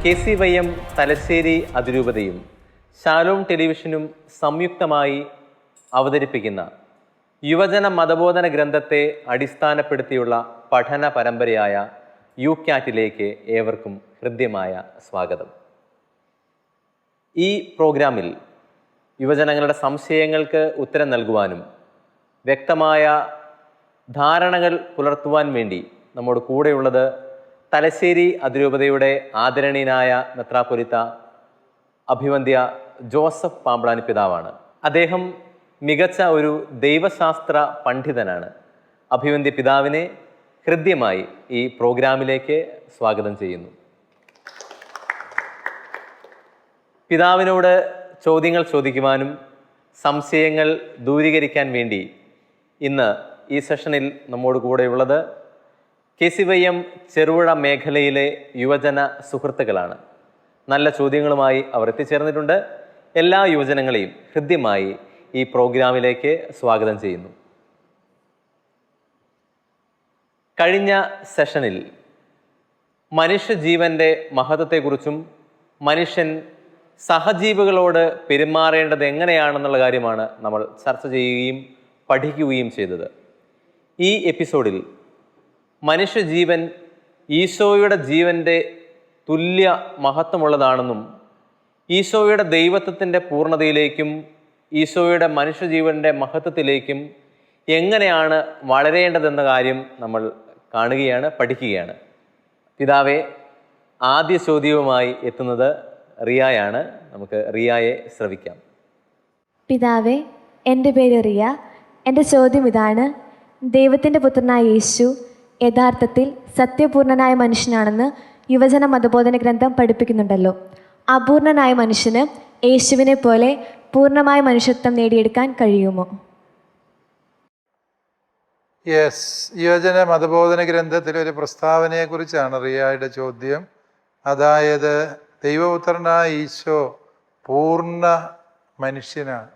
KCYM Thalassery അതിരൂപതയും Shalom ടെലിവിഷനും സംയുക്തമായി അവതരിപ്പിക്കുന്ന യുവജന മതബോധന ഗ്രന്ഥത്തെ അടിസ്ഥാനപ്പെടുത്തിയുള്ള പഠന പരമ്പരയായ യുക്യാറ്റിലേക്ക് ഏവർക്കും ഹൃദ്യമായ സ്വാഗതം. ഈ പ്രോഗ്രാമിൽ യുവജനങ്ങളുടെ സംശയങ്ങൾക്ക് ഉത്തരം നൽകുവാനും വ്യക്തമായ ധാരണകൾ പുലർത്തുവാൻ വേണ്ടി നമ്മുടെ കൂടെയുള്ളത് തലശ്ശേരി അതിരൂപതയുടെ ആദരണീയനായ മെത്രാപ്പൊലീത്ത അഭിവന്ദ്യ ജോസഫ് പാമ്പ്ളാനി പിതാവാണ്. അദ്ദേഹം മികച്ച ഒരു ദൈവശാസ്ത്ര പണ്ഡിതനാണ്. അഭിവന്ദ്യ പിതാവിനെ ഹൃദ്യമായി ഈ പ്രോഗ്രാമിലേക്ക് സ്വാഗതം ചെയ്യുന്നു. പിതാവിനോട് ചോദ്യങ്ങൾ ചോദിക്കുവാനും സംശയങ്ങൾ ദൂരീകരിക്കാൻ വേണ്ടി ഇന്ന് ഈ സെഷനിൽ നമ്മോട് കൂടെയുള്ളത് KCYM ചെറുപുഴ മേഖലയിലെ യുവജന സുഹൃത്തുക്കളാണ്. നല്ല ചോദ്യങ്ങളുമായി അവർ എത്തിച്ചേർന്നിട്ടുണ്ട്. എല്ലാ യുവജനങ്ങളെയും ഹൃദ്യമായി ഈ പ്രോഗ്രാമിലേക്ക് സ്വാഗതം ചെയ്യുന്നു. കഴിഞ്ഞ സെഷനിൽ മനുഷ്യജീവൻ്റെ മഹത്വത്തെക്കുറിച്ചും മനുഷ്യൻ സഹജീവികളോട് പെരുമാറേണ്ടത് എങ്ങനെയാണെന്നുള്ള കാര്യമാണ് നമ്മൾ ചർച്ച ചെയ്യുകയും പഠിക്കുകയും ചെയ്തത്. ഈ എപ്പിസോഡിൽ മനുഷ്യജീവൻ ഈശോയുടെ ജീവൻ്റെ തുല്യ മഹത്വമുള്ളതാണെന്നും ഈശോയുടെ ദൈവത്വത്തിൻ്റെ പൂർണ്ണതയിലേക്കും ഈശോയുടെ മനുഷ്യജീവൻ്റെ മഹത്വത്തിലേക്കും എങ്ങനെയാണ് വളരേണ്ടതെന്ന കാര്യം നമ്മൾ കാണുകയാണ്, പഠിക്കുകയാണ്. പിതാവെ, ആദ്യ ചോദ്യവുമായി എത്തുന്നത് റിയയാണ്. നമുക്ക് റിയയെ ശ്രവിക്കാം. പിതാവേ, എൻ്റെ പേര് റിയ. എൻ്റെ ചോദ്യം ഇതാണ്: ദൈവത്തിൻ്റെ പുത്രനായ യേശു യഥാർത്ഥത്തിൽ സത്യപൂർണനായ മനുഷ്യനാണെന്ന് യുവജന മതബോധന ഗ്രന്ഥം പഠിപ്പിക്കുന്നുണ്ടല്ലോ. അപൂർണനായ മനുഷ്യന് യേശുവിനെ പോലെ പൂർണ്ണമായ മനുഷ്യത്വം നേടിയെടുക്കാൻ കഴിയുമോ? യെസ്, യുവജന മതബോധന ഗ്രന്ഥത്തിലൊരു പ്രസ്താവനയെക്കുറിച്ചാണ് റിയയുടെ ചോദ്യം. അതായത് ദൈവപുത്രനായ ഈശോ പൂർണ്ണ മനുഷ്യനാണ്.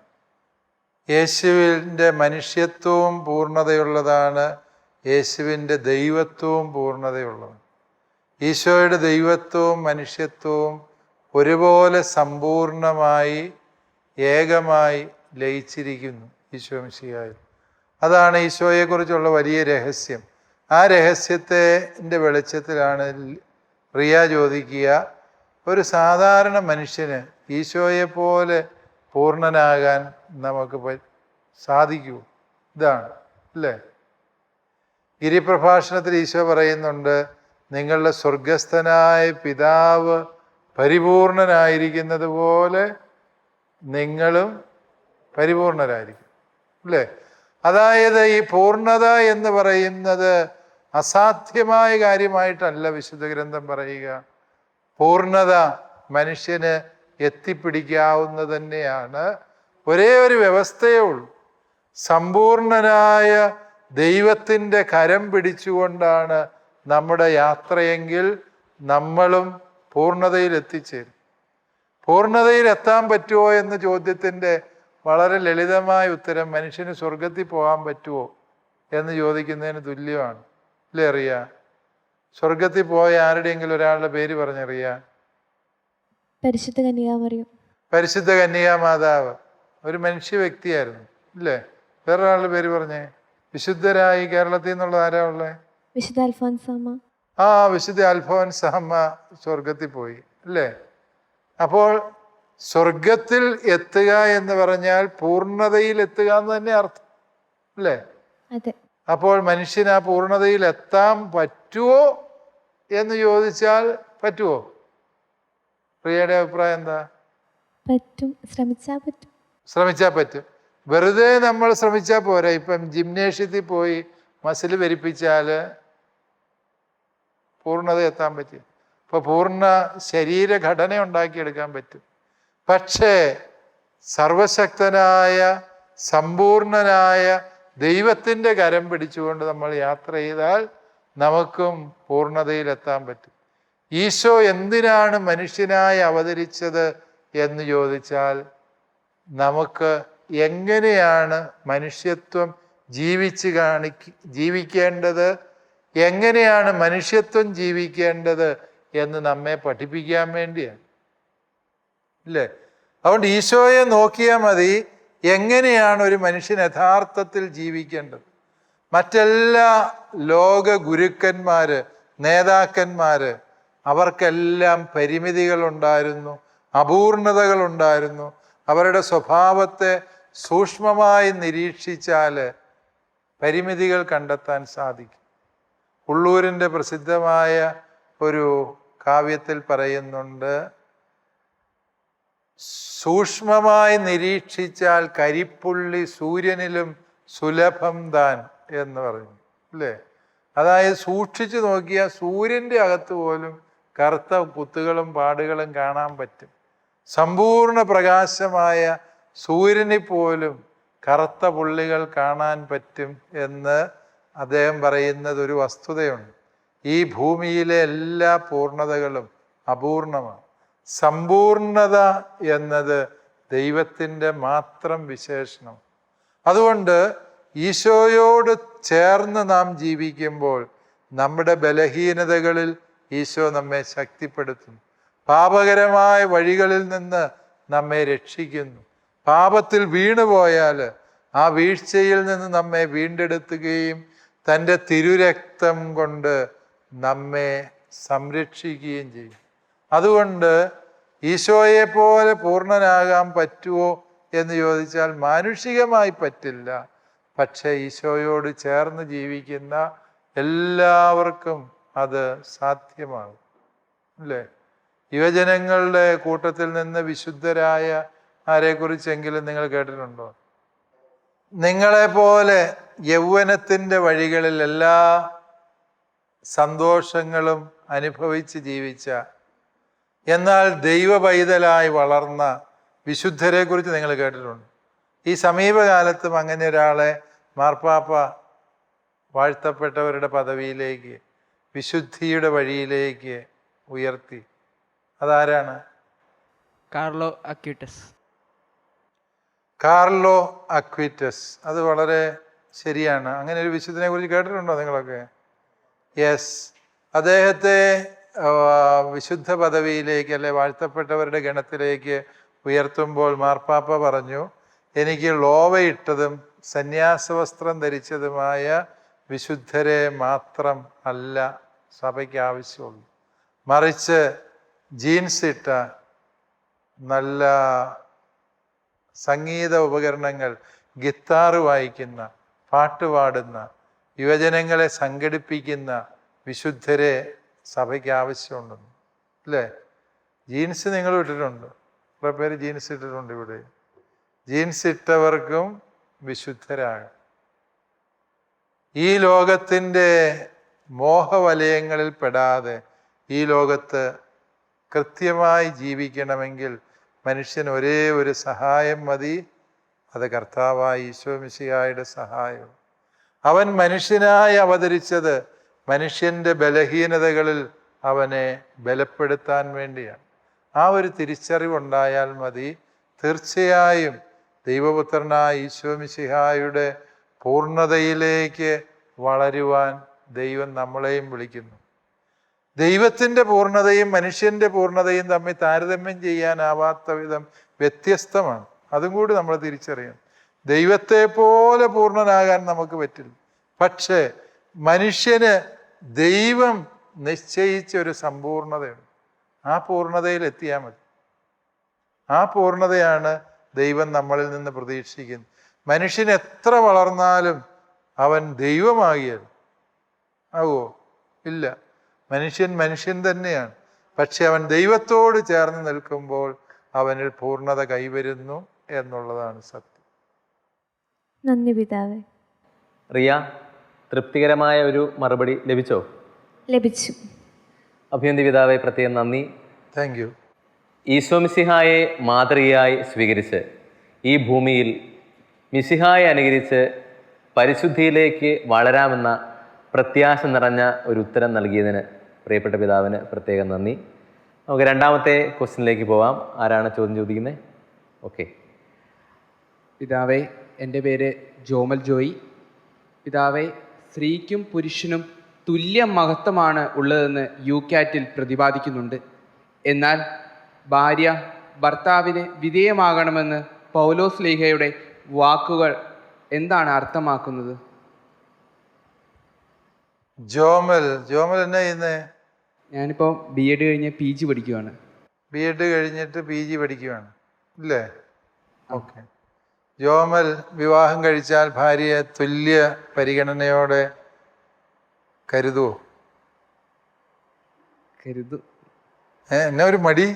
യേശുവിൻ്റെ മനുഷ്യത്വവും പൂർണ്ണതയുള്ളതാണ്, യേശുവിൻ്റെ ദൈവത്വവും പൂർണ്ണതയുള്ളതാണ്. ഈശോയുടെ ദൈവത്വവും മനുഷ്യത്വവും ഒരുപോലെ സമ്പൂർണമായി ഏകമായി ലയിച്ചിരിക്കുന്നു ഈശോ മിശിഹായിൽ. അതാണ് ഈശോയെക്കുറിച്ചുള്ള വലിയ രഹസ്യം. ആ രഹസ്യത്തിൻ്റെ വെളിച്ചത്തിലാണ് റിയ ചോദിക്കുക, ഒരു സാധാരണ മനുഷ്യന് ഈശോയെപ്പോലെ പൂർണ്ണനാകാൻ നമുക്ക് സാധിക്കുമോ? ഇതാണ് അല്ലേ? ഗിരിപ്രഭാഷണത്തിൽ ഈശോ പറയുന്നുണ്ട്, നിങ്ങളുടെ സ്വർഗസ്ഥനായ പിതാവ് പരിപൂർണനായിരിക്കുന്നത് പോലെ നിങ്ങളും പരിപൂർണരായിരിക്കും, അല്ലേ? അതായത് ഈ പൂർണ്ണത എന്ന് പറയുന്നത് അസാധ്യമായ കാര്യമായിട്ടല്ല വിശുദ്ധ ഗ്രന്ഥം പറയുക. പൂർണ്ണത മനുഷ്യന് എത്തിപ്പിടിക്കാവുന്നത് തന്നെയാണ്. ഒരേ ഒരു വ്യവസ്ഥയേ ഉള്ളൂ. സമ്പൂർണനായ ദൈവത്തിൻ്റെ കരം പിടിച്ചുകൊണ്ടാണ് നമ്മുടെ യാത്രയെങ്കിൽ നമ്മളും പൂർണ്ണതയിൽ എത്തിച്ചേരും. പൂർണ്ണതയിൽ എത്താൻ പറ്റുമോ എന്ന ചോദ്യത്തിൻ്റെ വളരെ ലളിതമായ ഉത്തരം മനുഷ്യന് സ്വർഗത്തിൽ പോകാൻ പറ്റുമോ എന്ന് ചോദിക്കുന്നതിന് തുല്യമാണ്, അല്ലേ റിയ? സ്വർഗത്തിൽ പോയ ആരുടെയെങ്കിലും ഒരാളുടെ പേര് പറഞ്ഞറിയ? പരിശുദ്ധ കന്യകാമറിയം. പരിശുദ്ധ കന്യകാമാതാവ് ഒരു മനുഷ്യ വ്യക്തിയായിരുന്നു, അല്ലേ? വേറൊരാളുടെ പേര് പറഞ്ഞേ. വിശുദ്ധരായി കേരളത്തിൽ നിന്നുള്ള ആരാ ഉള്ളേ? വിശുദ്ധ അൽഫോൻസാമ്മ. വിശുദ്ധ അൽഫോൻസാമ്മ സ്വർഗത്തിൽ പോയി, അല്ലേ? അപ്പോൾ സ്വർഗത്തിൽ എത്തുക എന്ന് പറഞ്ഞാൽ പൂർണ്ണതയിൽ എത്തുക എന്ന് തന്നെ അർത്ഥം, അല്ലേ? അതെ. അപ്പോൾ മനുഷ്യന് ആ പൂർണ്ണതയിൽ എത്താൻ പറ്റുമോ എന്ന് ചോദിച്ചാൽ പറ്റുമോ? പ്രിയയുടെ അഭിപ്രായം എന്താ? പറ്റും, ശ്രമിച്ചാൽ പറ്റും. വെറുതെ നമ്മൾ ശ്രമിച്ചാൽ പോരാ. ഇപ്പം ജിംനേഷ്യത്തിൽ പോയി മസിൽ വരിപ്പിച്ചാൽ പൂർണ്ണത എത്താൻ പറ്റും. ഇപ്പോൾ പൂർണ്ണ ശരീരഘടന ഉണ്ടാക്കിയെടുക്കാൻ പറ്റും. പക്ഷേ സർവശക്തനായ സമ്പൂർണനായ ദൈവത്തിൻ്റെ കരം പിടിച്ചുകൊണ്ട് നമ്മൾ യാത്ര ചെയ്താൽ നമുക്കും പൂർണ്ണതയിലെത്താൻ പറ്റും. ഈശോ എന്തിനാണ് മനുഷ്യനായി അവതരിച്ചത് എന്ന് ചോദിച്ചാൽ നമുക്ക് എങ്ങനെയാണ് മനുഷ്യത്വം ജീവിക്കേണ്ടത്, എങ്ങനെയാണ് മനുഷ്യത്വം ജീവിക്കേണ്ടത് എന്ന് നമ്മെ പഠിപ്പിക്കാൻ വേണ്ടിയാണ്. ഇല്ലേ? അതുകൊണ്ട് ഈശോയെ നോക്കിയാൽ മതി എങ്ങനെയാണ് ഒരു മനുഷ്യൻ യഥാർത്ഥത്തിൽ ജീവിക്കേണ്ടത്. മറ്റെല്ലാ ലോക ഗുരുക്കന്മാര്, നേതാക്കന്മാര്, അവർക്കെല്ലാം പരിമിതികളുണ്ടായിരുന്നു, അപൂർണതകളുണ്ടായിരുന്നു. അവരുടെ സ്വഭാവത്തെ സൂക്ഷ്മമായി നിരീക്ഷിച്ചാൽ പരിമിതികൾ കണ്ടെത്താൻ സാധിക്കും. ഉള്ളൂരിൻ്റെ പ്രസിദ്ധമായ ഒരു കാവ്യത്തിൽ പറയുന്നുണ്ട്, സൂക്ഷ്മമായി നിരീക്ഷിച്ചാൽ കരിപ്പുള്ളി സൂര്യനിലും സുലഭം താൻ എന്ന് പറഞ്ഞു. അല്ലേ? അതായത് സൂക്ഷിച്ചു നോക്കിയാൽ സൂര്യൻ്റെ അകത്ത് പോലും കറുത്ത കുത്തുകളും പാടുകളും കാണാൻ പറ്റും. സമ്പൂർണ്ണ പ്രകാശമായ സൂര്യനിൽ പോലും കറുത്ത പുള്ളികൾ കാണാൻ പറ്റും എന്ന് അദ്ദേഹം പറയുന്നത് ഒരു വസ്തുതയുണ്ട്. ഈ ഭൂമിയിലെ എല്ലാ പൂർണ്ണതകളും അപൂർണമാണ്. സമ്പൂർണത എന്നത് ദൈവത്തിൻ്റെ മാത്രം വിശേഷണം. അതുകൊണ്ട് ഈശോയോട് ചേർന്ന് നാം ജീവിക്കുമ്പോൾ നമ്മുടെ ബലഹീനതകളിൽ ഈശോ നമ്മെ ശക്തിപ്പെടുത്തുന്നു. പാപകരമായ വഴികളിൽ നിന്ന് നമ്മെ രക്ഷിക്കുന്നു. പാപത്തിൽ വീണുപോയാൽ ആ വീഴ്ചയിൽ നിന്ന് നമ്മെ വീണ്ടെടുത്തുകയും തൻ്റെ തിരുരക്തം കൊണ്ട് നമ്മെ സംരക്ഷിക്കുകയും ചെയ്യും. അതുകൊണ്ട് ഈശോയെ പോലെ പൂർണ്ണനാകാൻ പറ്റുമോ എന്ന് ചോദിച്ചാൽ മാനുഷികമായി പറ്റില്ല. പക്ഷേ ഈശോയോട് ചേർന്ന് ജീവിക്കുന്ന എല്ലാവർക്കും അത് സാധ്യമാകും. അല്ലേ? യുവജനങ്ങളുടെ കൂട്ടത്തിൽ നിന്ന് വിശുദ്ധരായ ആരെക്കുറിച്ചെങ്കിലും നിങ്ങൾ കേട്ടിട്ടുണ്ടോ? നിങ്ങളെപ്പോലെ യൗവനത്തിൻ്റെ വഴികളിൽ എല്ലാ സന്തോഷങ്ങളും അനുഭവിച്ച് ജീവിച്ച, എന്നാൽ ദൈവ പൈതലായി വളർന്ന വിശുദ്ധരെ കുറിച്ച് നിങ്ങൾ കേട്ടിട്ടുണ്ട്. ഈ സമീപകാലത്തും അങ്ങനെ ഒരാളെ മാർപ്പാപ്പ വാഴ്ത്തപ്പെട്ടവരുടെ പദവിയിലേക്ക്, വിശുദ്ധിയുടെ വഴിയിലേക്ക് ഉയർത്തി. അതാരാണ്? Carlo Acutis. കാർലോ അക്വിറ്റസ്. അത് വളരെ ശരിയാണ്. അങ്ങനെ ഒരു വിശുദ്ധനെ കുറിച്ച് കേട്ടിട്ടുണ്ടോ നിങ്ങളൊക്കെ? യെസ്. അദ്ദേഹത്തെ വിശുദ്ധ പദവിയിലേക്ക്, അല്ലെ വാഴ്ത്തപ്പെട്ടവരുടെ ഗണത്തിലേക്ക് ഉയർത്തുമ്പോൾ മാർപ്പാപ്പ പറഞ്ഞു, എനിക്ക് ലോവയിട്ടതും സന്യാസവസ്ത്രം ധരിച്ചതുമായ വിശുദ്ധരെ മാത്രം അല്ല സഭയ്ക്ക് ആവശ്യമുള്ളൂ, മറിച്ച് ജീൻസ് ഇട്ട, നല്ല സംഗീത ഉപകരണങ്ങൾ, ഗിത്താറ് വായിക്കുന്ന, പാട്ട് പാടുന്ന, യുവജനങ്ങളെ സംഘടിപ്പിക്കുന്ന വിശുദ്ധരെ സഭയ്ക്ക് ആവശ്യമുണ്ടെന്ന്. അല്ലേ? ജീൻസ് നിങ്ങൾ ഇട്ടിട്ടുണ്ട്, കുറേ പേര് ജീൻസ് ഇട്ടിട്ടുണ്ട് ഇവിടെ. ജീൻസ് ഇട്ടവർക്കും വിശുദ്ധരാകാം. ഈ ലോകത്തിൻ്റെ മോഹവലയങ്ങളിൽ പെടാതെ ഈ ലോകത്ത് കൃത്യമായി ജീവിക്കണമെങ്കിൽ മനുഷ്യന് ഒരേ ഒരു സഹായം മതി. അത് കർത്താവായ ഈശോ മിശിഹായുടെ സഹായം. അവൻ മനുഷ്യനായി അവതരിച്ചത് മനുഷ്യൻ്റെ ബലഹീനതകളിൽ അവനെ ബലപ്പെടുത്താൻ വേണ്ടിയാണ്. ആ ഒരു തിരിച്ചറിവുണ്ടായാൽ മതി. തീർച്ചയായും ദൈവപുത്രനായ ഈശോ മിശിഹായുടെ പൂർണ്ണതയിലേക്ക് വളരുവാൻ ദൈവം നമ്മളെയും വിളിക്കുന്നു. ദൈവത്തിൻ്റെ പൂർണ്ണതയും മനുഷ്യൻ്റെ പൂർണ്ണതയും തമ്മിൽ താരതമ്യം ചെയ്യാനാവാത്ത വിധം വ്യത്യസ്തമാണ്. അതും കൂടി നമ്മൾ തിരിച്ചറിയണം. ദൈവത്തെ പോലെ പൂർണ്ണനാകാൻ നമുക്ക് പറ്റില്ല. പക്ഷേ മനുഷ്യന് ദൈവം നിശ്ചയിച്ച ഒരു സമ്പൂർണതയുണ്ട്. ആ പൂർണ്ണതയിൽ എത്തിയാൽ മതി. ആ പൂർണ്ണതയാണ് ദൈവം നമ്മളിൽ നിന്ന് പ്രതീക്ഷിക്കുന്നത്. മനുഷ്യൻ എത്ര വളർന്നാലും അവൻ ദൈവമാകിയാൽ ആവോ? ഇല്ല. മനുഷ്യൻ മനുഷ്യൻ തന്നെയാണ്. പക്ഷെ അവൻ ദൈവത്തോട് ചേർന്ന് നിൽക്കുമ്പോൾ അവനിൽ പൂർണ്ണത കൈവരുന്നു എന്നുള്ളതാണ് സത്യം. നന്ദി പിതാവേ. റിയ, തൃപ്തികരമായ ഒരു മറുപടി ലഭിച്ചോ? ലഭിച്ചു. അഭിനന്ദി പിതാവെ, പ്രത്യേകം നന്ദി. Thank you. ഈശോ മിശിഹായെ മാതൃകയായി സ്വീകരിച്ച് ഈ ഭൂമിയിൽ മിശിഹായെ അനുകരിച്ച് പരിശുദ്ധിയിലേക്ക് വളരാമെന്ന പ്രത്യാശ നിറഞ്ഞ ഒരു ഉത്തരം നൽകിയതിന് പ്രിയപ്പെട്ട പിതാവിന് പ്രത്യേകം നന്ദി. നമുക്ക് രണ്ടാമത്തെ ക്വസ്റ്റ്യനിലേക്ക് പോവാം. ആരാണ് ചോദ്യം ചോദിക്കുന്നത്? ഓക്കെ. പിതാവേ, എൻ്റെ പേര് ജോമൽ ജോയി. പിതാവേ, സ്ത്രീക്കും പുരുഷനും തുല്യ മഹത്വമാണ് ഉള്ളതെന്ന് യൂക്യാറ്റിൽ പ്രതിപാദിക്കുന്നുണ്ട്. എന്നാൽ ഭാര്യ ഭർത്താവിന് വിധേയമാകണമെന്ന് പൗലോസ് ലീഹയുടെ വാക്കുകൾ എന്താണ് അർത്ഥമാക്കുന്നത്? ജോമൽ എന്നാ ചെയ്യുന്നേ? ഞാനിപ്പോൾ BEd കഴിഞ്ഞ് PG പഠിക്കുകയാണ്. BEd കഴിഞ്ഞിട്ട് PG പഠിക്കുകയാണ് അല്ലേ? ഓക്കെ. ജോമൽ വിവാഹം കഴിച്ചാൽ ഭാര്യയെ തുല്യ പരിഗണനയോടെ കരുതുവോ? കരുതും. എന്നാ ഒരു മടി?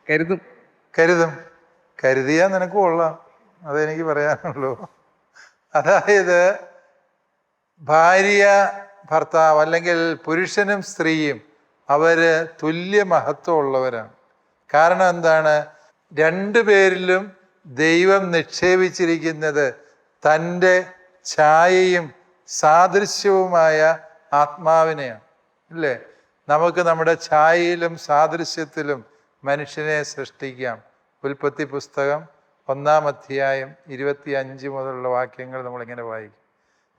കരുതും. കരുതിയാൽ നിനക്ക് കൊള്ളാം, അതെനിക്ക് പറയാനുള്ളൂ. അതായത് ഭാര്യ ഭർത്താവ് അല്ലെങ്കിൽ പുരുഷനും സ്ത്രീയും അവര് തുല്യ മഹത്വമുള്ളവരാണ്. കാരണം എന്താണ്? രണ്ടുപേരിലും ദൈവം നിക്ഷേപിച്ചിരിക്കുന്നത് തൻ്റെ ഛായയും സാദൃശ്യവുമായ ആത്മാവിനെയാണ്, ഇല്ലേ? നമുക്ക് നമ്മുടെ ഛായയിലും സാദൃശ്യത്തിലും മനുഷ്യനെ സൃഷ്ടിക്കാം. ഉൽപ്പത്തി പുസ്തകം 1-ാം അധ്യായം 25 മുതലുള്ള വാക്യങ്ങൾ നമ്മളിങ്ങനെ വായിക്കും.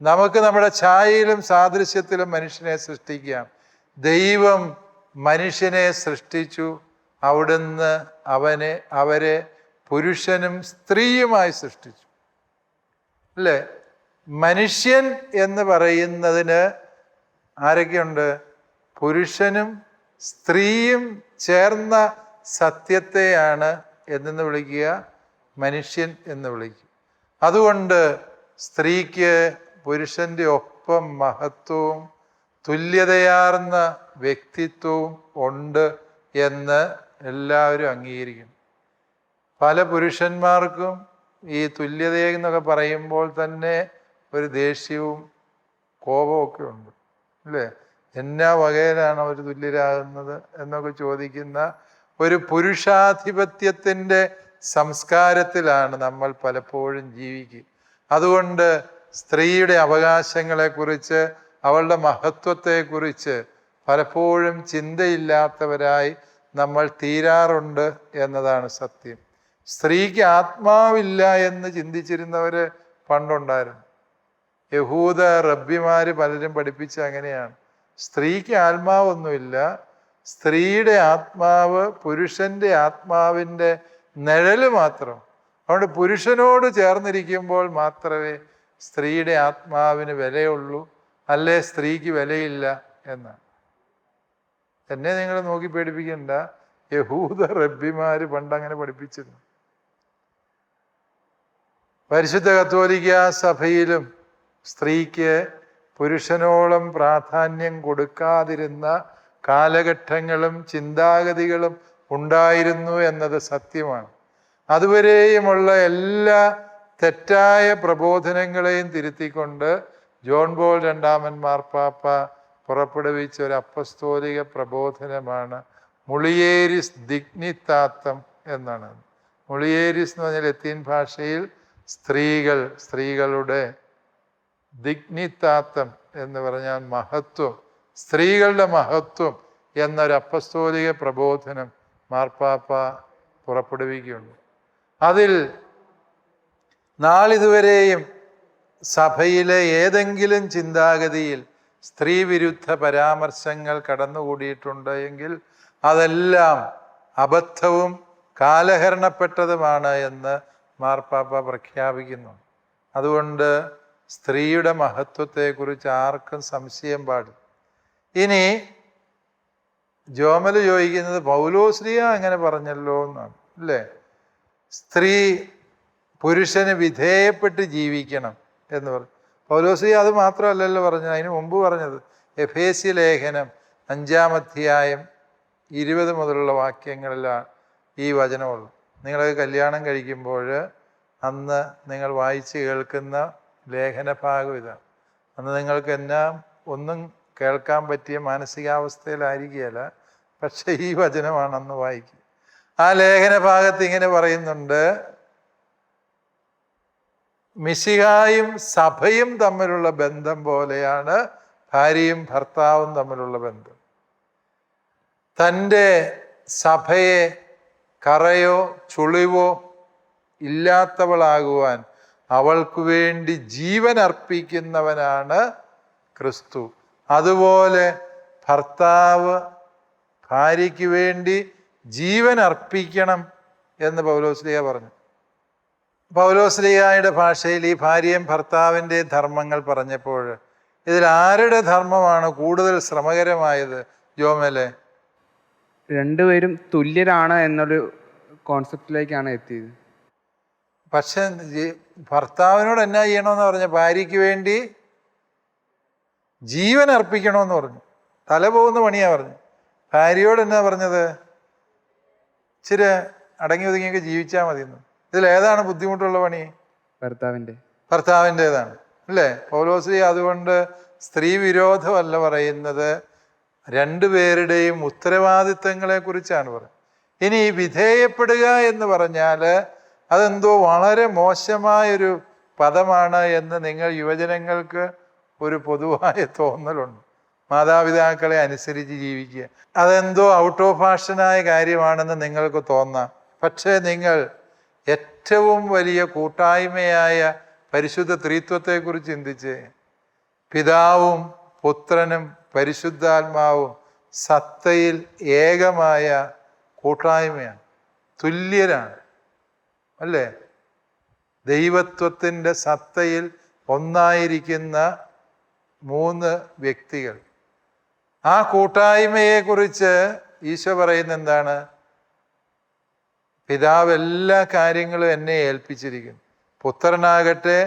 നമുക്ക് നമ്മുടെ ഛായയിലും സാദൃശ്യത്തിലും മനുഷ്യനെ സൃഷ്ടിക്കാം. ദൈവം മനുഷ്യനെ സൃഷ്ടിച്ചു, അവിടുന്ന് അവരെ പുരുഷനും സ്ത്രീയുമായി സൃഷ്ടിച്ചു, അല്ലേ? മനുഷ്യൻ എന്ന് പറയുന്നതിന് ആരൊക്കെയുണ്ട്? പുരുഷനും സ്ത്രീയും ചേർന്ന സത്യത്തെയാണ് എന്തെന്ന് വിളിക്കുക? മനുഷ്യൻ എന്ന് വിളിക്കും. അതുകൊണ്ട് സ്ത്രീക്ക് പുരുഷൻ്റെ ഒപ്പം മഹത്വവും തുല്യതയാർന്ന വ്യക്തിത്വവും ഉണ്ട് എന്ന് എല്ലാവരും അംഗീകരിക്കണം. പല പുരുഷന്മാർക്കും ഈ തുല്യതയെന്നൊക്കെ പറയുമ്പോൾ തന്നെ ഒരു ദേഷ്യവും കോപവും ഒക്കെ ഉണ്ട്, അല്ലേ? എന്നാ വകയിലാണ് അവർ തുല്യരാകുന്നത് എന്നൊക്കെ ചോദിക്കുന്ന ഒരു പുരുഷാധിപത്യത്തിൻ്റെ സംസ്കാരത്തിലാണ് നമ്മൾ പലപ്പോഴും ജീവിക്കുക. അതുകൊണ്ട് സ്ത്രീയുടെ അവകാശങ്ങളെക്കുറിച്ച്, അവളുടെ മഹത്വത്തെക്കുറിച്ച് പലപ്പോഴും ചിന്തയില്ലാത്തവരായി നമ്മൾ തീരാറുണ്ട് എന്നതാണ് സത്യം. സ്ത്രീക്ക് ആത്മാവില്ല എന്ന് ചിന്തിച്ചിരുന്നവര് പണ്ടുണ്ടായിരുന്നു. യഹൂദ റബ്ബിമാര് പലരും പഠിപ്പിച്ച അങ്ങനെയാണ്. സ്ത്രീക്ക് ആത്മാവൊന്നുമില്ല, സ്ത്രീയുടെ ആത്മാവ് പുരുഷന്റെ ആത്മാവിൻ്റെ നിഴല് മാത്രം. അതുകൊണ്ട് പുരുഷനോട് ചേർന്നിരിക്കുമ്പോൾ മാത്രമേ സ്ത്രീയുടെ ആത്മാവിന് വിലയുള്ളൂ, അല്ലേ സ്ത്രീക്ക് വിലയില്ല എന്നാണ്. എന്നെ നിങ്ങൾ നോക്കി പേടിപ്പിക്കണ്ട, യഹൂദ റബ്ബിമാര് പണ്ടങ്ങനെ പഠിപ്പിച്ചിരുന്നു. പരിശുദ്ധ കത്തോലിക്ക സഭയിലും സ്ത്രീക്ക് പുരുഷനോളം പ്രാധാന്യം കൊടുക്കാതിരുന്ന കാലഘട്ടങ്ങളും ചിന്താഗതികളും ഉണ്ടായിരുന്നു എന്നത് സത്യമാണ്. അതുവരെയുമുള്ള എല്ലാ തെറ്റായ പ്രബോധനങ്ങളെയും തിരുത്തിക്കൊണ്ട് ജോൺ പോൾ രണ്ടാമൻ മാർപ്പാപ്പ പുറപ്പെടുവിച്ച ഒരു അപ്പസ്തോലിക പ്രബോധനമാണ് മുളിയേരിസ് ദിഗ്നിത്താത്തം എന്നാണ്. മുളിയേരിസ് എന്ന് പറഞ്ഞാൽ ലത്തീൻ ഭാഷയിൽ സ്ത്രീകളുടെ ദിഗ്നിത്താത്തം എന്ന് പറഞ്ഞാൽ മഹത്വം, സ്ത്രീകളുടെ മഹത്വം എന്നൊരു അപ്പസ്തോലിക പ്രബോധനം മാർപ്പാപ്പ പുറപ്പെടുവിക്കുകയുണ്ട്. അതിൽ നാളിതുവരെയും സഭയിലെ ഏതെങ്കിലും ചിന്താഗതിയിൽ സ്ത്രീ വിരുദ്ധ പരാമർശങ്ങൾ കടന്നുകൂടിയിട്ടുണ്ട് എങ്കിൽ അതെല്ലാം അബദ്ധവും കാലഹരണപ്പെട്ടതുമാണ് എന്ന് മാർപ്പാപ്പ പ്രഖ്യാപിക്കുന്നു. അതുകൊണ്ട് സ്ത്രീയുടെ മഹത്വത്തെക്കുറിച്ച് ആർക്കും സംശയം പാടില്ല. ഇനി ജോമല് ചോദിക്കുന്നത് പൗലോസ്ലീഹ അങ്ങനെ പറഞ്ഞല്ലോ എന്നാണ്, അല്ലേ? സ്ത്രീ പുരുഷന് വിധേയപ്പെട്ട് ജീവിക്കണം എന്ന് പറഞ്ഞു. പൗലോസ്ലീഹ അത് മാത്രമല്ലല്ലോ പറഞ്ഞത്, അതിന് മുമ്പ് പറഞ്ഞത് എഫേസ്യ ലേഖനം 5-ാം അധ്യായം 20 മുതലുള്ള വാക്യങ്ങളിലാണ് ഈ വചനമുള്ളത്. നിങ്ങളൊക്കെ കല്യാണം കഴിക്കുമ്പോൾ അന്ന് നിങ്ങൾ വായിച്ച് കേൾക്കുന്ന ലേഖനഭാഗം ഇതാണ്. അന്ന് നിങ്ങൾക്ക് ഒന്നും കേൾക്കാൻ പറ്റിയ മാനസികാവസ്ഥയിലായിരിക്കുകയില്ല, പക്ഷെ ഈ വചനമാണ് അന്ന് വായിക്കുക. ആ ലേഖനഭാഗത്ത് ഇങ്ങനെ പറയുന്നുണ്ട്, മിശിഹായും സഭയും തമ്മിലുള്ള ബന്ധം പോലെയാണ് ഭാര്യയും ഭർത്താവും തമ്മിലുള്ള ബന്ധം. തൻ്റെ സഭയെ കറയോ ചുളിവോ ഇല്ലാത്തവളാകുവാൻ അവൾക്ക് വേണ്ടി ജീവൻ അർപ്പിക്കുന്നവനാണ് ക്രിസ്തു. അതുപോലെ ഭർത്താവ് ഭാര്യയ്ക്ക് വേണ്ടി ജീവൻ അർപ്പിക്കണം എന്ന് പൗലോസ്ലീഹ പറഞ്ഞു. പൗലോസ്ലീഹയുടെ ഭാഷയിൽ ഈ ഭാര്യയും ഭർത്താവിൻ്റെ ധർമ്മങ്ങൾ പറഞ്ഞപ്പോൾ ഇതിൽ ആരുടെ ധർമ്മമാണ് കൂടുതൽ ശ്രമകരമായത് ജോമേലെ? രണ്ടുപേരും തുല്യരാണ് എന്നൊരു കോൺസെപ്റ്റിലേക്കാണ് എത്തിയത്. പക്ഷെ ഭർത്താവിനോട് എന്നാ ചെയ്യണമെന്ന് പറഞ്ഞ ഭാര്യയ്ക്ക് വേണ്ടി ജീവൻ അർപ്പിക്കണമെന്ന് പറഞ്ഞു. തല പോകുന്ന പണിയാ പറഞ്ഞു. ഭാര്യയോട് എന്നാ പറഞ്ഞത്? ഇച്ചിരി അടങ്ങി ഒതുങ്ങിയൊക്കെ ജീവിച്ചാൽ മതി എന്ന്. ഇതിലേതാണ് ബുദ്ധിമുട്ടുള്ള പണി? ഭർത്താവിൻ്റെതാണ് അല്ലേ? പൗലോസ്ലീഹ അതുകൊണ്ട് സ്ത്രീ വിരോധമല്ല പറയുന്നത്, രണ്ടുപേരുടെയും ഉത്തരവാദിത്തങ്ങളെ കുറിച്ചാണ് പറയുന്നത്. ഇനി വിധേയപ്പെടുക എന്ന് പറഞ്ഞാൽ അതെന്തോ വളരെ മോശമായൊരു പദമാണ് എന്ന് നിങ്ങൾ യുവജനങ്ങൾക്ക് ഒരു പൊതുവായ തോന്നലുണ്ട്. മാതാപിതാക്കളെ അനുസരിച്ച് ജീവിക്കുക അതെന്തോ ഔട്ട് ഓഫ് ഫാഷനായ കാര്യമാണെന്ന് നിങ്ങൾക്ക് തോന്നാം. പക്ഷേ നിങ്ങൾ ഏറ്റവും വലിയ കൂട്ടായ്മയായ പരിശുദ്ധ ത്രിത്വത്തെക്കുറിച്ച് ചിന്തിച്ച്, പിതാവും പുത്രനും പരിശുദ്ധാത്മാവും സത്തയിൽ ഏകമായ കൂട്ടായ്മയാണ്, തുല്യരാണ് അല്ലേ? ദൈവത്വത്തിൻ്റെ സത്തയിൽ ഒന്നായിരിക്കുന്ന 3 വ്യക്തികൾ. ആ കൂട്ടായ്മയെക്കുറിച്ച് ഈശോ പറയുന്ന എന്താണ്? പിതാവ് എല്ലാ കാര്യങ്ങളും എന്നെ ഏൽപ്പിച്ചിരിക്കുന്നു. പുത്രനാകട്ടെ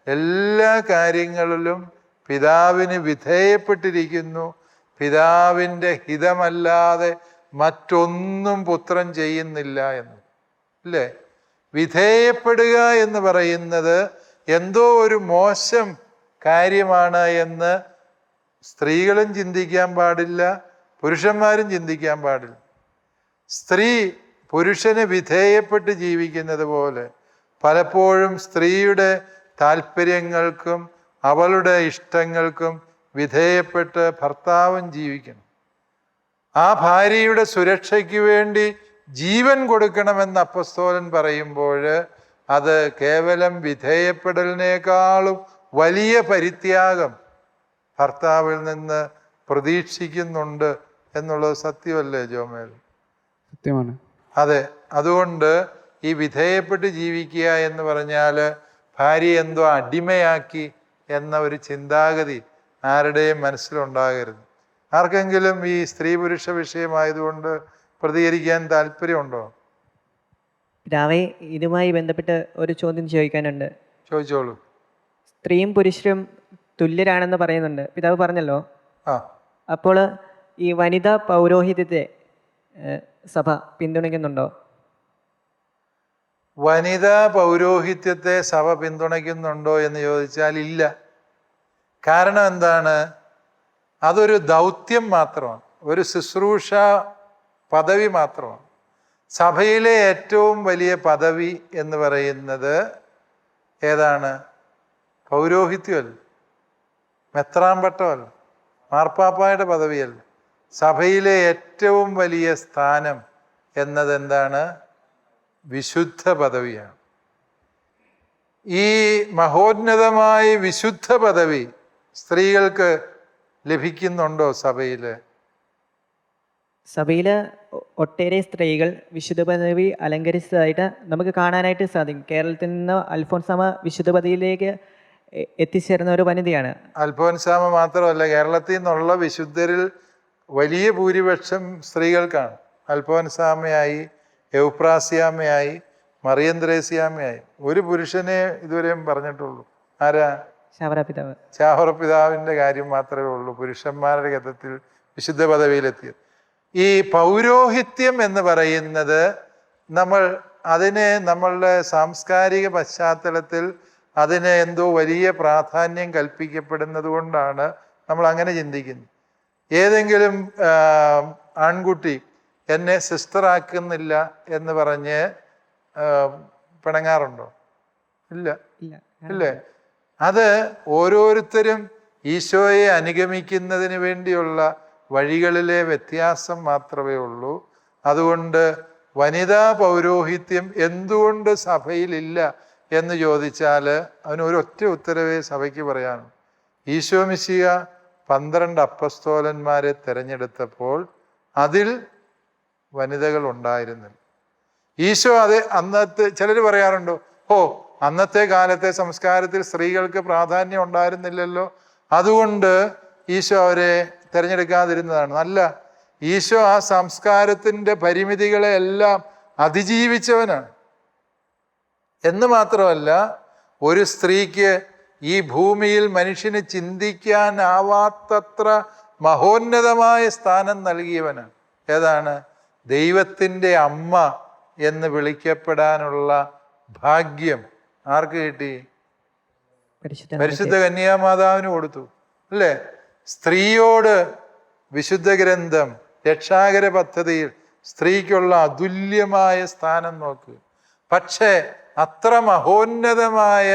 എല്ലാ കാര്യങ്ങളിലും പിതാവിന് വിധേയപ്പെട്ടിരിക്കുന്നു. പിതാവിൻ്റെ ഹിതമല്ലാതെ മറ്റൊന്നും പുത്രൻ ചെയ്യുന്നില്ല എന്ന് അല്ലേ? വിധേയപ്പെടുക എന്ന് പറയുന്നത് എന്തോ ഒരു മോശം കാര്യമാണ് എന്ന് സ്ത്രീകളും ചിന്തിക്കാൻ പാടില്ല, പുരുഷന്മാരും ചിന്തിക്കാൻ പാടില്ല. സ്ത്രീ പുരുഷന് വിധേയപ്പെട്ട് ജീവിക്കുന്നത് പോലെ പലപ്പോഴും സ്ത്രീയുടെ താല്പര്യങ്ങൾക്കും അവളുടെ ഇഷ്ടങ്ങൾക്കും വിധേയപ്പെട്ട് ഭർത്താവും ജീവിക്കണം. ആ ഭാര്യയുടെ സുരക്ഷയ്ക്ക് വേണ്ടി ജീവൻ കൊടുക്കണമെന്ന് അപ്പസ്തോലൻ പറയുമ്പോൾ അത് കേവലം വിധേയപ്പെടലിനേക്കാളും വലിയ പരിത്യാഗം ഭർത്താവിൽ നിന്ന് പ്രതീക്ഷിക്കുന്നുണ്ട് എന്നുള്ളത് സത്യമല്ലേ ജോമേൽ? സത്യമാണ്. അതെ. അതുകൊണ്ട് ഈ വിധേയപ്പെട്ട് ജീവിക്കുക എന്ന് പറഞ്ഞാൽ ഭാര്യ എന്തോ അടിമയാക്കി എന്ന ഒരു ചിന്താഗതി ആരുടെയും മനസ്സിലുണ്ടാകരുത്. ആർക്കെങ്കിലും ഈ സ്ത്രീ പുരുഷ വിഷയമായതുകൊണ്ട് പ്രതികരിക്കാൻ താല്പര്യമുണ്ടോ? പിതാവേ, ഇതുമായി ബന്ധപ്പെട്ട് ഒരു ചോദ്യം ചോദിക്കാനുണ്ട്. ചോദിച്ചോളൂ. സ്ത്രീയും പുരുഷനും തുല്യരാണെന്ന് പറയുന്നുണ്ട്, പിതാവ് പറഞ്ഞല്ലോ. ആ, അപ്പോൾ ഈ വനിതാ പൗരോഹിത്യത്തെ സഭ പിന്തുണയ്ക്കുന്നുണ്ടോ? വനിതാ പൗരോഹിത്യത്തെ സഭ പിന്തുണയ്ക്കുന്നുണ്ടോ എന്ന് ചോദിച്ചാൽ ഇല്ല. കാരണം എന്താണ്? അതൊരു ദൗത്യം മാത്രമാണ്, ഒരു ശുശ്രൂഷ പദവി മാത്രമാണ്. സഭയിലെ ഏറ്റവും വലിയ പദവി എന്ന് പറയുന്നത് ഏതാണ്? പൗരോഹിത്യമല്ല, മെത്രാൻപട്ടമല്ല, മാർപ്പാപ്പായുടെ പദവിയല്ല. സഭയിലെ ഏറ്റവും വലിയ സ്ഥാനം എന്നതെന്താണ്? വിശുദ്ധ പദവിയാണ്. ഈ മഹോന്നതമായ വിശുദ്ധ പദവി സ്ത്രീകൾക്ക് ലഭിക്കുന്നുണ്ടോ സഭയിൽ? സഭയിൽ ഒട്ടേറെ സ്ത്രീകൾ വിശുദ്ധ പദവി അലങ്കരിച്ചതായിട്ട് നമുക്ക് കാണാനായിട്ട് സാധിക്കും. കേരളത്തിൽ നിന്ന് അൽഫോൻസാമ വിശുദ്ധ പദവിയിലേക്ക് എത്തിച്ചേർന്ന ഒരു വനിതയാണ്. അൽഫോൻസാമ മാത്രമല്ല, കേരളത്തിൽ നിന്നുള്ള വിശുദ്ധരിൽ വലിയ ഭൂരിപക്ഷം സ്ത്രീകൾക്കാണ്. അൽഫോൻസാമയായി, എവുപ്രാസ്യാമയായി, മറിയം ത്രേസ്യാമയായി. ഒരു പുരുഷനെ ഇതുവരെയും പറഞ്ഞിട്ടുള്ളൂ. ആരാ? ശാവറപിതാവ്. ശാവറപിതാവിൻ്റെ കാര്യം മാത്രമേ ഉള്ളൂ പുരുഷന്മാരുടെ ഗതത്തിൽ വിശുദ്ധ പദവിയിലെത്തിയത്. ഈ പൗരോഹിത്യം എന്ന് പറയുന്നത് അതിനെ നമ്മളുടെ സാംസ്കാരിക പശ്ചാത്തലത്തിൽ അതിന് എന്തോ വലിയ പ്രാധാന്യം കൽപ്പിക്കപ്പെടുന്നത് കൊണ്ടാണ് നമ്മൾ അങ്ങനെ ചിന്തിക്കുന്നത്. ഏതെങ്കിലും ആൺകുട്ടി എന്നെ സിസ്റ്ററാക്കുന്നില്ല എന്ന് പറഞ്ഞ് പിണങ്ങാറുണ്ടോ? ഇല്ല, ഇല്ലേ? അത് ഓരോരുത്തരും ഈശോയെ അനുഗമിക്കുന്നതിന് വേണ്ടിയുള്ള വഴികളിലെ വ്യത്യാസം മാത്രമേ ഉള്ളൂ. അതുകൊണ്ട് വനിതാ പൗരോഹിത്യം എന്തുകൊണ്ട് സഭയിലില്ല എന്ന് ചോദിച്ചാൽ അതിനൊരൊറ്റ ഉത്തരവേ സഭയ്ക്ക് പറയാനുള്ളൂ. ഈശോ മിശിഹ 12 അപ്പസ്തോലന്മാരെ തിരഞ്ഞെടുത്തപ്പോൾ അതിൽ വനിതകൾ ഉണ്ടായിരുന്നില്ല. ഈശോ അന്നത്തെ ചിലർ പറയാറുണ്ടോ, അന്നത്തെ കാലത്തെ സംസ്കാരത്തിൽ സ്ത്രീകൾക്ക് പ്രാധാന്യം ഉണ്ടായിരുന്നില്ലല്ലോ, അതുകൊണ്ട് ഈശോ അവരെ തിരഞ്ഞെടുക്കാതിരുന്നതാണ്. അല്ല, ഈശോ ആ സംസ്കാരത്തിൻ്റെ പരിമിതികളെ എല്ലാം അതിജീവിച്ചവനാണ്. എന്ന് മാത്രമല്ല, ഒരു സ്ത്രീക്ക് ഈ ഭൂമിയിൽ മനുഷ്യന് ചിന്തിക്കാനാവാത്തത്ര മഹോന്നതമായ സ്ഥാനം നൽകിയവനാണ്. ഏതാണ്? ദൈവത്തിൻ്റെ അമ്മ എന്ന് വിളിക്കപ്പെടാനുള്ള ഭാഗ്യം ആർക്ക് കിട്ടി? പരിശുദ്ധ കന്യാമാതാവിന് കൊടുത്തു, അല്ലേ? സ്ത്രീയോട് വിശുദ്ധ ഗ്രന്ഥം രക്ഷാകര പദ്ധതിയിൽ സ്ത്രീക്കുള്ള അതുല്യമായ സ്ഥാനം നോക്ക്. പക്ഷേ അത്ര മഹോന്നതമായ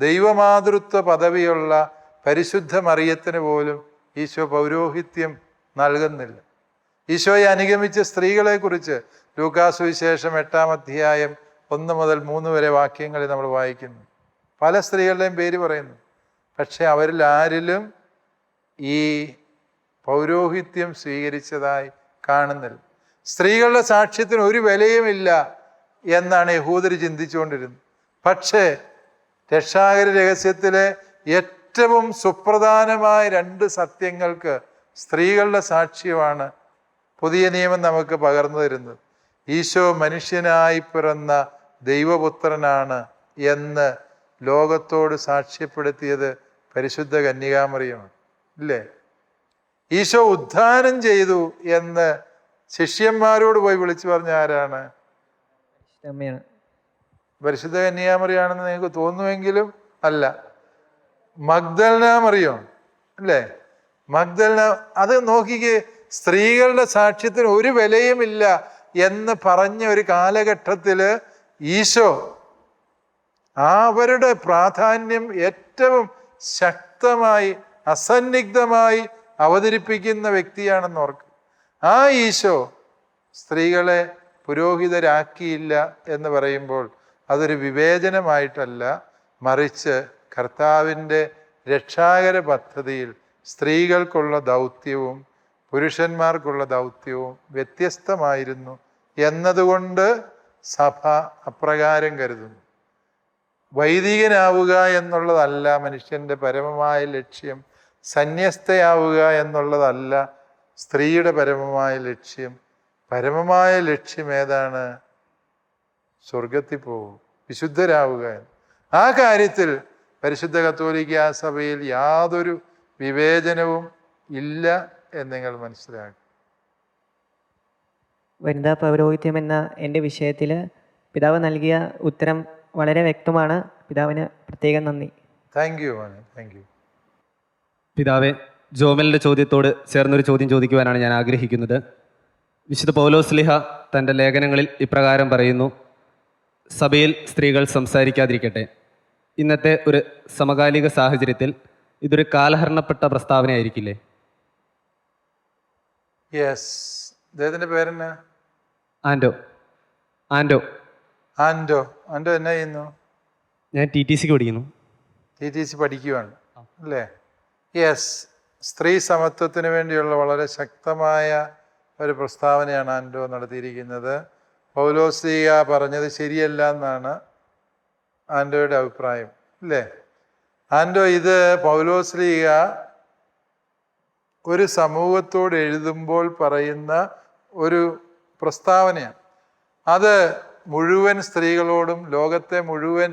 ദൈവമാതൃത്വ പദവിയുള്ള പരിശുദ്ധ മറിയത്തിന് പോലും ഈശോ പൗരോഹിത്യം നൽകുന്നില്ല. ഈശോയെ അനുഗമിച്ച സ്ത്രീകളെക്കുറിച്ച് ലൂക്കാസ് സുവിശേഷം 8-ാം അധ്യായം 1 മുതൽ 3 വരെ വാക്യങ്ങളിൽ നമ്മൾ വായിക്കുന്നു. പല സ്ത്രീകളുടെയും പേര് പറയുന്നു. പക്ഷെ അവരിൽ ആരിലും ഈ പൗരോഹിത്യം സ്വീകരിച്ചതായി കാണുന്നില്ല. സ്ത്രീകളുടെ സാക്ഷ്യത്തിന് ഒരു വിലയുമില്ല എന്നാണ് യഹൂദർ ചിന്തിച്ചുകൊണ്ടിരുന്നത്. പക്ഷേ രക്ഷാകര രഹസ്യത്തിലെ ഏറ്റവും സുപ്രധാനമായ 2 സത്യങ്ങൾക്ക് സ്ത്രീകളുടെ സാക്ഷ്യമാണ് പുതിയ നിയമം നമുക്ക് പകർന്നു തരുന്നത്. ഈശോ മനുഷ്യനായി പിറന്ന ദൈവപുത്രനാണ് എന്ന് ലോകത്തോട് സാക്ഷ്യപ്പെടുത്തിയത് പരിശുദ്ധ കന്യകാമറിയമാണ്, ഇല്ലേ? ഈശോ ഉദ്ധാനം ചെയ്തു എന്ന് ശിഷ്യന്മാരോട് പോയി വിളിച്ചു പറഞ്ഞ ആരാണ്? പരിശുദ്ധ കന്യാമറിയാണെന്ന് നിങ്ങൾക്ക് തോന്നുമെങ്കിലും അല്ല, മഗ്ദലന മറിയമാണ്, അല്ലേ? മഗ്ദലന. അത് നോക്കിക്കേ, സ്ത്രീകളുടെ സാക്ഷ്യത്തിന് ഒരു വിലയുമില്ല എന്ന് പറഞ്ഞ ഒരു കാലഘട്ടത്തിൽ ഈശോ അവരുടെ പ്രാധാന്യം ഏറ്റവും ശക്തമായി അസന്നിഗ്ധമായി അവതരിപ്പിക്കുന്ന വ്യക്തിയാണെന്ന് ഓർക്കുക. ആ ഈശോ സ്ത്രീകളെ പുരോഹിതരാക്കിയില്ല എന്ന് പറയുമ്പോൾ അതൊരു വിവേചനമായിട്ടല്ല, മറിച്ച് കർത്താവിൻ്റെ രക്ഷാകര പദ്ധതിയിൽ സ്ത്രീകൾക്കുള്ള ദൗത്യവും പുരുഷന്മാർക്കുള്ള ദൗത്യവും വ്യത്യസ്തമായിരുന്നു എന്നതുകൊണ്ട് സഭ അപ്രകാരം കരുതുന്നു. വൈദികനാവുക എന്നുള്ളതല്ല മനുഷ്യൻ്റെ പരമമായ ലക്ഷ്യം, സന്യസ്തയാവുക എന്നുള്ളതല്ല സ്ത്രീയുടെ പരമമായ ലക്ഷ്യം. പരമമായ ലക്ഷ്യം ഏതാണ്? സ്വർഗത്തിൽ പോകും, വിശുദ്ധരാവുക. ആ കാര്യത്തിൽ പരിശുദ്ധ കത്തോലിക്കാ സഭയിൽ യാതൊരു വിവേചനവും ഇല്ല എന്ന് നിങ്ങൾ മനസ്സിലാക്കും. വനിതാ പൗരോഹിത്യം എന്ന എൻ്റെ വിഷയത്തിൽ പിതാവ് നൽകിയ ഉത്തരം വളരെ വ്യക്തമാണ്. പിതാവിന് പ്രത്യേകം നന്ദി. താങ്ക് യു മോനെ, താങ്ക് യു. പിതാവെ, ജോമലിൻ്റെ ചോദ്യത്തോട് ചേർന്നൊരു ചോദ്യം ചോദിക്കുവാനാണ് ഞാൻ ആഗ്രഹിക്കുന്നത്. വിശുദ്ധ പൗലോസ്ലീഹ തൻ്റെ ലേഖനങ്ങളിൽ ഇപ്രകാരം പറയുന്നു: സഭയിൽ സ്ത്രീകൾ സംസാരിക്കാതിരിക്കട്ടെ. ഇന്നത്തെ ഒരു സമകാലിക സാഹചര്യത്തിൽ ഇതൊരു കാലഹരണപ്പെട്ട പ്രസ്താവനയായിരിക്കില്ലേ? യെസ്. അദ്ദേഹത്തിൻ്റെ പേരെന്നാ? ആൻഡോ. ആൻഡോ ആൻഡോ. ആൻഡോ എന്നാ ചെയ്യുന്നു? ഞാൻ TTCക്ക് പഠിക്കുന്നു. TTC പഠിക്കുവാണ്, അല്ലേ? യെസ്. സ്ത്രീ സമത്വത്തിന് വേണ്ടിയുള്ള വളരെ ശക്തമായ ഒരു പ്രസ്താവനയാണ് ആൻഡോ നടത്തിയിരിക്കുന്നത്. പൗലോസ്ലീഹ പറഞ്ഞത് ശരിയല്ല എന്നാണ് ആൻഡോയുടെ അഭിപ്രായം, അല്ലേ? ആൻഡോ, ഇത് പൗലോസ്ലീഹ ഒരു സമൂഹത്തോട് എഴുതുമ്പോൾ പറയുന്ന ഒരു പ്രസ്താവനയാണ്. അത് മുഴുവൻ സ്ത്രീകളോടും ലോകത്തെ മുഴുവൻ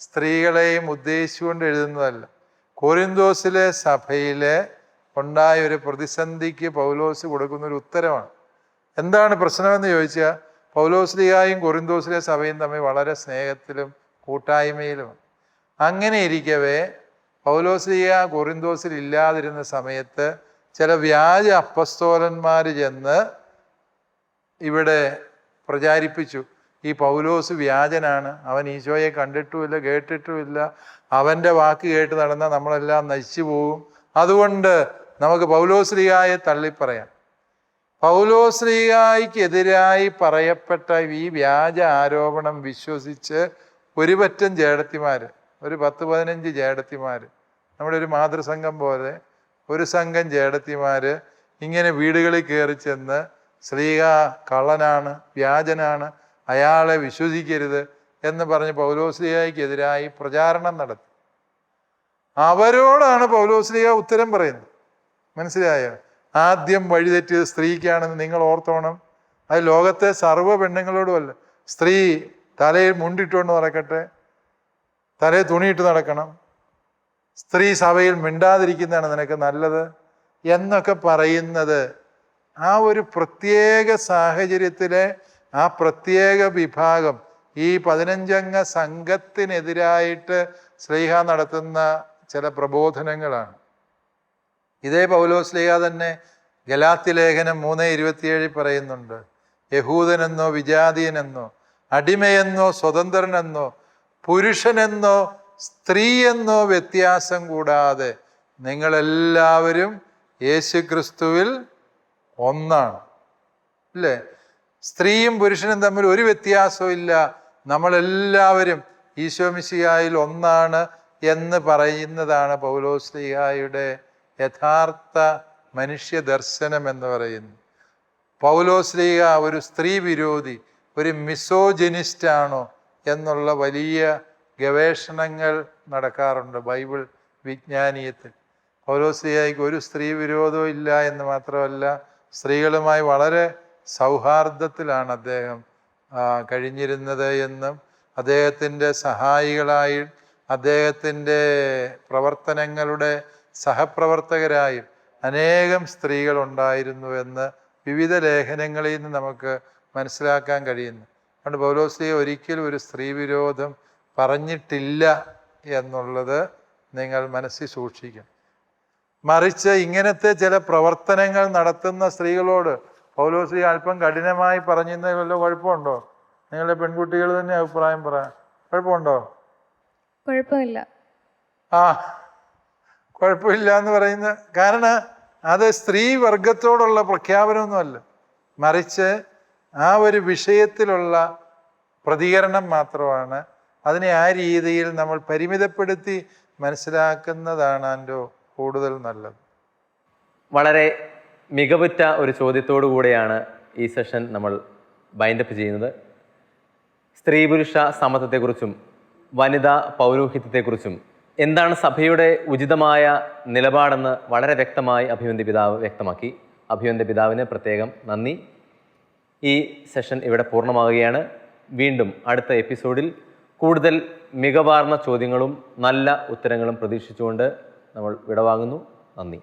സ്ത്രീകളെയും ഉദ്ദേശിച്ചുകൊണ്ട് എഴുതുന്നതല്ല. കൊറിന്തോസിലെ സഭയിലെ ഉണ്ടായ ഒരു പ്രതിസന്ധിക്ക് പൗലോസ് കൊടുക്കുന്ന ഒരു ഉത്തരമാണ്. എന്താണ് പ്രശ്നമെന്ന് ചോദിച്ചാൽ, പൗലോസ്ലീഹായും കൊറിന്തോസിലെ സഭയും തമ്മിൽ വളരെ സ്നേഹത്തിലും കൂട്ടായ്മയിലുമാണ്. അങ്ങനെ ഇരിക്കവേ പൗലോസ്ലീഹ കൊറിന്തോസിൽ ഇല്ലാതിരുന്ന സമയത്ത് ചില വ്യാജ അപ്പസ്തോലന്മാർ ചെന്ന് ഇവിടെ പ്രചാരിപ്പിച്ചു, ഈ പൗലോസ് വ്യാജനാണ്, അവൻ ഈശോയെ കണ്ടിട്ടുമില്ല കേട്ടിട്ടുമില്ല, അവൻ്റെ വാക്ക് കേട്ട് നടന്നാൽ നമ്മളെല്ലാം നശിച്ചു പോകും, അതുകൊണ്ട് നമുക്ക് പൗലോസ്ലീഹായെ തള്ളിപ്പറയാം. പൗലോസ്ലീഹായ്ക്കെതിരായി പറയപ്പെട്ട ഈ വ്യാജ ആരോപണം വിശ്വസിച്ച് ഒരു പറ്റം ചേടത്തിമാർ, ഒരു 10-15 ചേടത്തിമാർ, നമ്മുടെ ഒരു മാതൃസംഘം പോലെ ഒരു സംഘം ചേടത്തിമാർ ഇങ്ങനെ വീടുകളിൽ കയറി ചെന്ന് ശ്ലീഹ കള്ളനാണ്, വ്യാജനാണ്, അയാളെ വിശ്വസിക്കരുത് എന്ന് പറഞ്ഞ് പൗലോസ്ലീഹയ്ക്കെതിരായി പ്രചാരണം നടത്തി. അവരോടാണ് പൗലോസ്ലീഹ ഉത്തരം പറയുന്നത്. മനസ്സിലായോ? ആദ്യം വഴിതെറ്റിയത് സ്ത്രീക്കാണെന്ന് നിങ്ങൾ ഓർത്തോണം. അത് ലോകത്തെ സർവ്വ പെണ്ണുങ്ങളോടുമല്ല. സ്ത്രീ തലയിൽ മുണ്ടിട്ടുകൊണ്ട് നടക്കട്ടെ, തലയിൽ തുണിയിട്ട് നടക്കണം, സ്ത്രീ സഭയിൽ മിണ്ടാതിരിക്കുന്നതാണ് നിനക്ക് നല്ലത് എന്നൊക്കെ പറയുന്നത് ആ ഒരു പ്രത്യേക സാഹചര്യത്തിലെ ആ പ്രത്യേക വിഭാഗം, ഈ 15 സംഘത്തിനെതിരായിട്ട് ശ്ലീഹ നടത്തുന്ന ചില പ്രബോധനങ്ങളാണ്. ഇതേ പൗലോസ്ലീഹ തന്നെ ഗലാത്യ ലേഖനം 3:27 പറയുന്നുണ്ട്, യഹൂദനെന്നോ വിജാതീയനെന്നോ അടിമയെന്നോ സ്വതന്ത്രനെന്നോ പുരുഷനെന്നോ സ്ത്രീയെന്നോ വ്യത്യാസം കൂടാതെ നിങ്ങളെല്ലാവരും യേശുക്രിസ്തുവിൽ ഒന്നാണ്. അല്ലേ? സ്ത്രീയും പുരുഷനും തമ്മിൽ ഒരു വ്യത്യാസവും ഇല്ല, നമ്മളെല്ലാവരും ഈശോ മിശിഹായിൽ ഒന്നാണ് എന്ന് പറയുന്നതാണ് പൗലോസ്ലീഹായുടെ യഥാർത്ഥ മനുഷ്യ ദർശനം എന്ന് പറയുന്നു. പൗലോസ്ലീഹ ഒരു സ്ത്രീ വിരോധി, ഒരു മിസോജിനിസ്റ്റ് ആണോ എന്നുള്ള വലിയ ഗവേഷണങ്ങൾ നടക്കാറുണ്ട് ബൈബിൾ വിജ്ഞാനീയത്തിൽ. പൗലോസ്ലീഹയ്ക്ക് ഒരു സ്ത്രീ വിരോധവും ഇല്ല എന്ന് മാത്രമല്ല, സ്ത്രീകളുമായി വളരെ സൗഹാർദ്ദത്തിലാണ് അദ്ദേഹം കഴിഞ്ഞിരുന്നത് എന്നും അദ്ദേഹത്തിൻ്റെ സഹായികളായി, അദ്ദേഹത്തിൻ്റെ പ്രവർത്തനങ്ങളുടെ സഹപ്രവർത്തകരായും അനേകം സ്ത്രീകളുണ്ടായിരുന്നു എന്ന് വിവിധ ലേഖനങ്ങളിൽ നിന്ന് നമുക്ക് മനസ്സിലാക്കാൻ കഴിയുന്നു. അതുകൊണ്ട് പൗലോസ്ലീഹ ഒരിക്കലും ഒരു സ്ത്രീ വിരോധം പറഞ്ഞിട്ടില്ല എന്നുള്ളത് നിങ്ങൾ മനസ്സിൽ സൂക്ഷിക്കണം. മറിച്ച് ഇങ്ങനത്തെ ചില പ്രവർത്തനങ്ങൾ നടത്തുന്ന സ്ത്രീകളോട് പൗലോസ്ലീഹ അല്പം കഠിനമായി പറഞ്ഞിരുന്നതിൽ വല്ല കുഴപ്പമുണ്ടോ? നിങ്ങളുടെ പെൺകുട്ടികൾ തന്നെ അഭിപ്രായം പറയാം. കുഴപ്പമുണ്ടോ? കുഴപ്പമില്ല. കുഴപ്പമില്ല എന്ന് പറയുന്ന കാരണം അത് സ്ത്രീ വർഗത്തോടുള്ള പ്രഖ്യാപനമൊന്നുമല്ല, മറിച്ച് ആ ഒരു വിഷയത്തിലുള്ള പ്രതികരണം മാത്രമാണ്. അതിനെ ആ രീതിയിൽ നമ്മൾ പരിമിതപ്പെടുത്തി മനസ്സിലാക്കുന്നതാണ് അതിൻ്റെ കൂടുതൽ നല്ലത്. വളരെ മികവുറ്റ ഒരു ചോദ്യത്തോടു കൂടെയാണ് ഈ സെഷൻ നമ്മൾ ബൈൻഡപ്പ് ചെയ്യുന്നത്. സ്ത്രീ പുരുഷ സമത്വത്തെക്കുറിച്ചും വനിതാ പൗരോഹിത്യത്തെക്കുറിച്ചും എന്താണ് സഭയുടെ ഉചിതമായ നിലപാടെന്ന് വളരെ വ്യക്തമായി അഭിവന്ദ്യ പിതാവ് വ്യക്തമാക്കി. അഭിവന്ദ്യ പിതാവിന് പ്രത്യേകം നന്ദി. ഈ സെഷൻ ഇവിടെ പൂർണ്ണമാവുകയാണ്. വീണ്ടും അടുത്ത എപ്പിസോഡിൽ കൂടുതൽ മികവാർന്ന ചോദ്യങ്ങളും നല്ല ഉത്തരങ്ങളും പ്രതീക്ഷിച്ചുകൊണ്ട് നമ്മൾ വിടവാങ്ങുന്നു. നന്ദി.